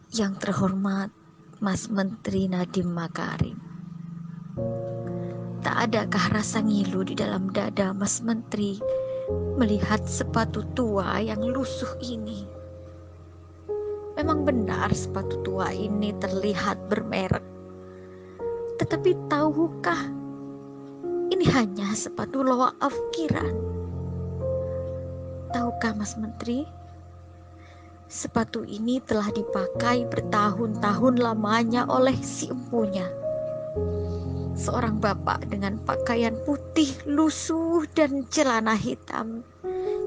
Yang terhormat Mas Menteri Nadiem Makarim, tak adakah rasa ngilu di dalam dada Mas Menteri melihat sepatu tua yang lusuh ini? Memang benar sepatu tua ini terlihat bermerek, tetapi tahukah ini hanya sepatu loaaf kiran? Tahukah Mas Menteri, sepatu ini telah dipakai bertahun-tahun lamanya oleh si empunya, seorang bapak dengan pakaian putih lusuh dan celana hitam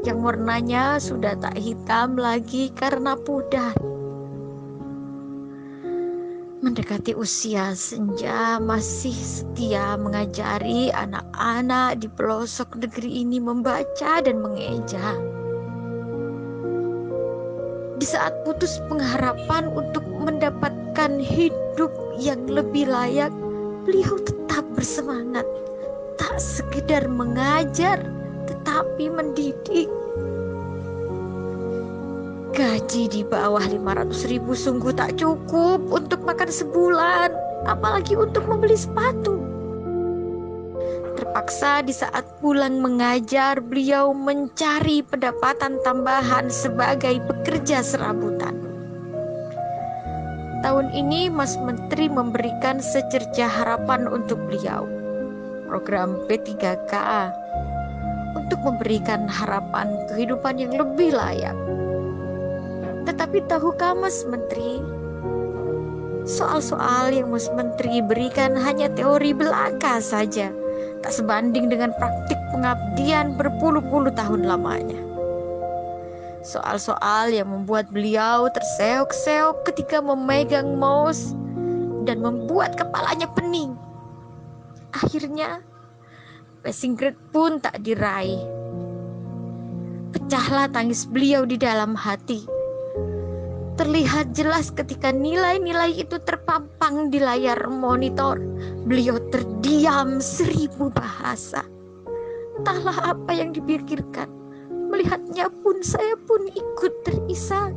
yang warnanya sudah tak hitam lagi karena pudar. Mendekati usia senja, masih setia mengajari anak-anak di pelosok negeri ini membaca dan mengeja. Di saat putus pengharapan untuk mendapatkan hidup yang lebih layak, beliau tetap bersemangat, tak sekedar mengajar, tetapi mendidik. Gaji di bawah 500.000 sungguh tak cukup untuk makan sebulan, apalagi untuk membeli sepatu. Terpaksa di saat pulang mengajar, beliau mencari pendapatan tambahan sebagai pekerja serabutan. Tahun ini Mas Menteri memberikan secerca harapan untuk beliau, program P3K, untuk memberikan harapan kehidupan yang lebih layak. Tetapi tahukah Mas Menteri, soal-soal yang Mas Menteri berikan hanya teori belaka saja, tak sebanding dengan praktik pengabdian berpuluh-puluh tahun lamanya. Soal-soal yang membuat beliau terseok-seok ketika memegang mouse dan membuat kepalanya pening. Akhirnya passing grade pun tak diraih. Pecahlah tangis beliau di dalam hati. Terlihat jelas ketika nilai-nilai itu terpampang di layar monitor. Beliau terdiam 1000 bahasa. Entahlah apa yang dipikirkan. Melihatnya pun saya pun ikut terisak.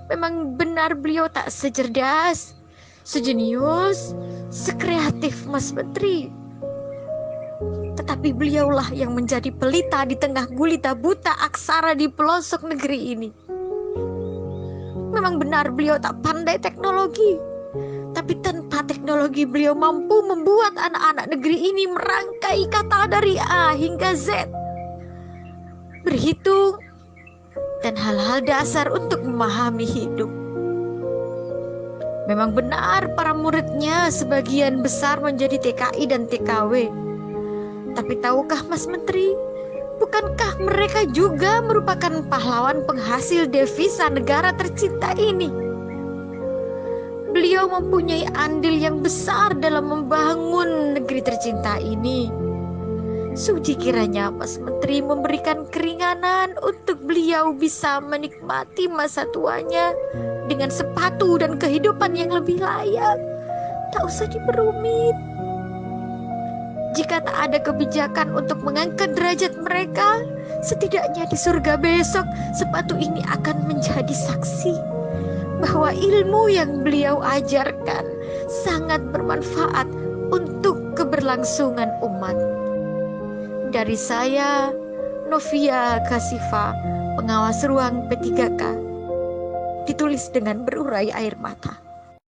Memang benar beliau tak secerdas, sejenius, sekreatif Mas Menteri. Tetapi beliaulah yang menjadi pelita di tengah gulita buta aksara di pelosok negeri ini. Memang benar beliau tak pandai teknologi, tapi tanpa teknologi beliau mampu membuat anak-anak negeri ini merangkai kata dari A hingga Z, berhitung, dan hal-hal dasar untuk memahami hidup. Memang benar para muridnya sebagian besar menjadi TKI dan TKW. Tapi tahukah Mas Menteri, bukankah mereka juga merupakan pahlawan penghasil devisa negara tercinta ini? Beliau mempunyai andil yang besar dalam membangun negeri tercinta ini. Suci kiranya Mas Menteri memberikan keringanan untuk beliau bisa menikmati masa tuanya dengan sepatu dan kehidupan yang lebih layak. Tak usah diperumit. Jika tak ada kebijakan untuk mengangkat derajat mereka, setidaknya di surga besok sepatu ini akan menjadi saksi bahwa ilmu yang beliau ajarkan sangat bermanfaat untuk keberlangsungan umat. Dari saya, Novia Kasifa, pengawas ruang P3K, ditulis dengan berurai air mata.